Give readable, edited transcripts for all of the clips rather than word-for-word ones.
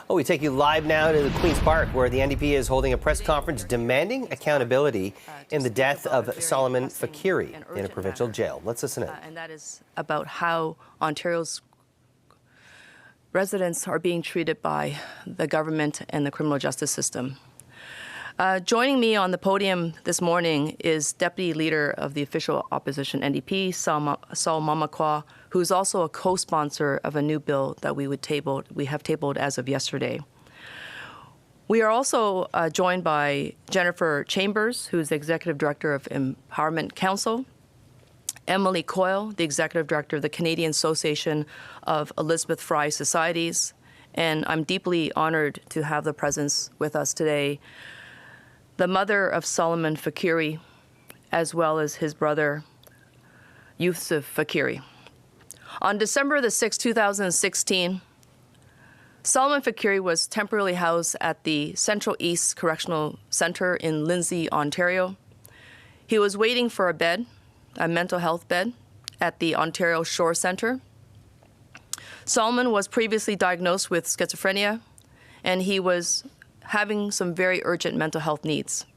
We take you live now to the Queen's Park, where the NDP is holding a press conference demanding accountability in the death of Soleiman Faqiri in a provincial jail. Let's listen in. And that is about how Ontario's residents are being treated by the government and the criminal justice system. Joining me on the podium this morning is Deputy Leader of the official opposition NDP, Sol Mamakwa, who is also a co-sponsor of a new bill that we have tabled as of yesterday. We are also joined by Jennifer Chambers, who is the Executive Director of Empowerment Council, Emily Coyle, the Executive Director of the Canadian Association of Elizabeth Fry Societies, and I'm deeply honored to have the presence with us today the mother of Soleiman Faqiri, as well as his brother, Yusuf Faqiri. On December the 6th, 2016, Soleiman Faqiri was temporarily housed at the Central East Correctional Centre in Lindsay, Ontario. He was waiting for a mental health bed, at the Ontario Shore Centre. Soleiman was previously diagnosed with schizophrenia, and he was having some very urgent mental health needs.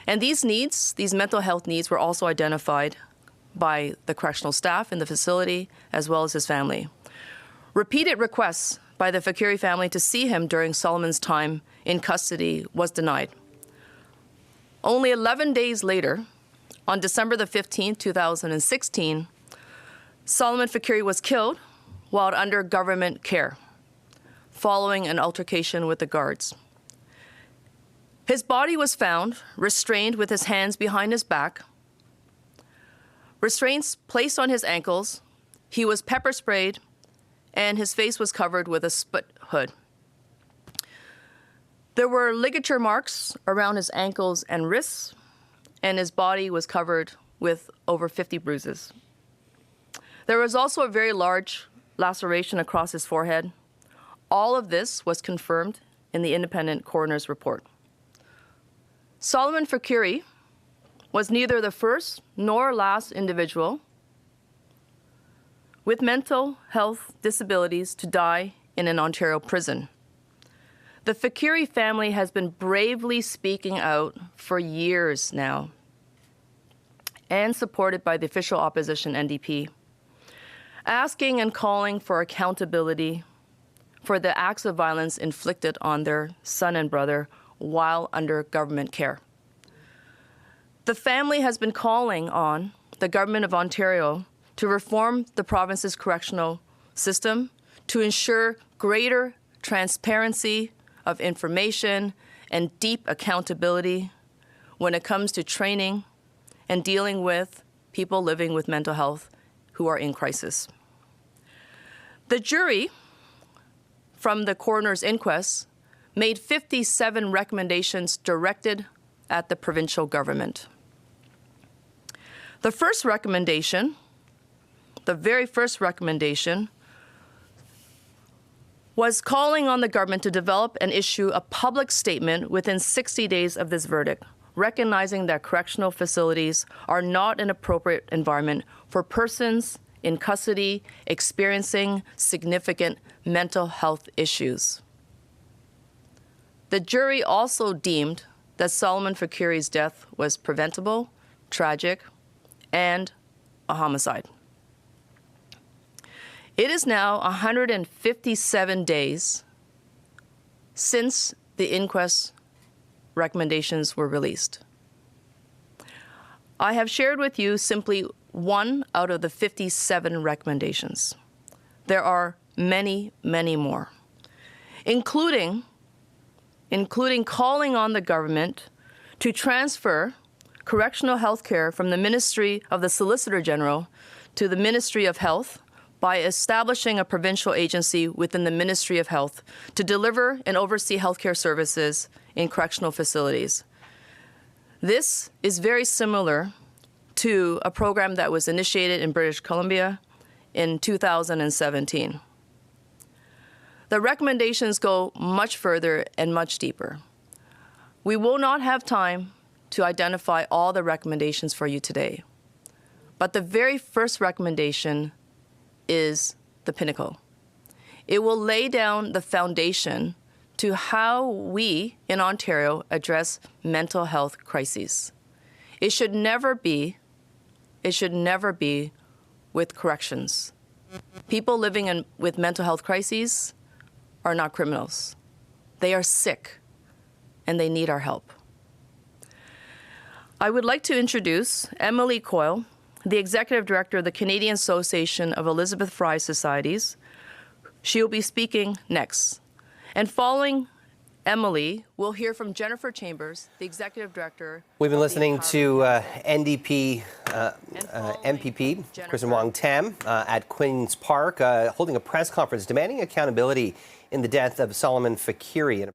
And these mental health needs, were also identified by the correctional staff in the facility, as well as his family. Repeated requests by the Faqiri family to see him during Soleiman's time in custody was denied. Only 11 days later, on December the 15th, 2016, Soleiman Faqiri was killed while under government care, following an altercation with the guards. His body was found restrained with his hands behind his back, restraints placed on his ankles. He was pepper sprayed, and his face was covered with a spit hood. There were ligature marks around his ankles and wrists, and his body was covered with over 50 bruises. There was also a very large laceration across his forehead. All of this was confirmed in the independent coroner's report. Soleiman Faqiri was neither the first nor last individual with mental health disabilities to die in an Ontario prison. The Faqiri family has been bravely speaking out for years now, and supported by the official opposition NDP, asking and calling for accountability for the acts of violence inflicted on their son and brother while under government care. The family has been calling on the government of Ontario to reform the province's correctional system to ensure greater transparency of information and deep accountability when it comes to training and dealing with people living with mental health who are in crisis. The jury from the coroner's inquest made 57 recommendations directed at the provincial government. The very first recommendation, was calling on the government to develop and issue a public statement within 60 days of this verdict, recognizing that correctional facilities are not an appropriate environment for persons in custody experiencing significant mental health issues. The jury also deemed that Soleiman Faqiri's death was preventable, tragic, and a homicide. It is now 157 days since the inquest recommendations were released. I have shared with you simply one out of the 57 recommendations. There are many, many more, including calling on the government to transfer correctional health care from the Ministry of the Solicitor General to the Ministry of Health by establishing a provincial agency within the Ministry of Health to deliver and oversee healthcare services in correctional facilities. This is very similar to a program that was initiated in British Columbia in 2017. The recommendations go much further and much deeper. We will not have time to identify all the recommendations for you today, but the very first recommendation is the pinnacle. It will lay down the foundation to how we in Ontario address mental health crises. It should never be with corrections. People living with mental health crises are not criminals. They are sick, and they need our help. I would like to introduce Emily Coyle, the Executive Director of the Canadian Association of Elizabeth Fry Societies. She will be speaking next. And following Emily, we'll hear from Jennifer Chambers, the Executive Director. We've been listening to NDP MPP Kristyn Wong-Tam at Queen's Park holding a press conference demanding accountability in the death of Soleiman Faqiri.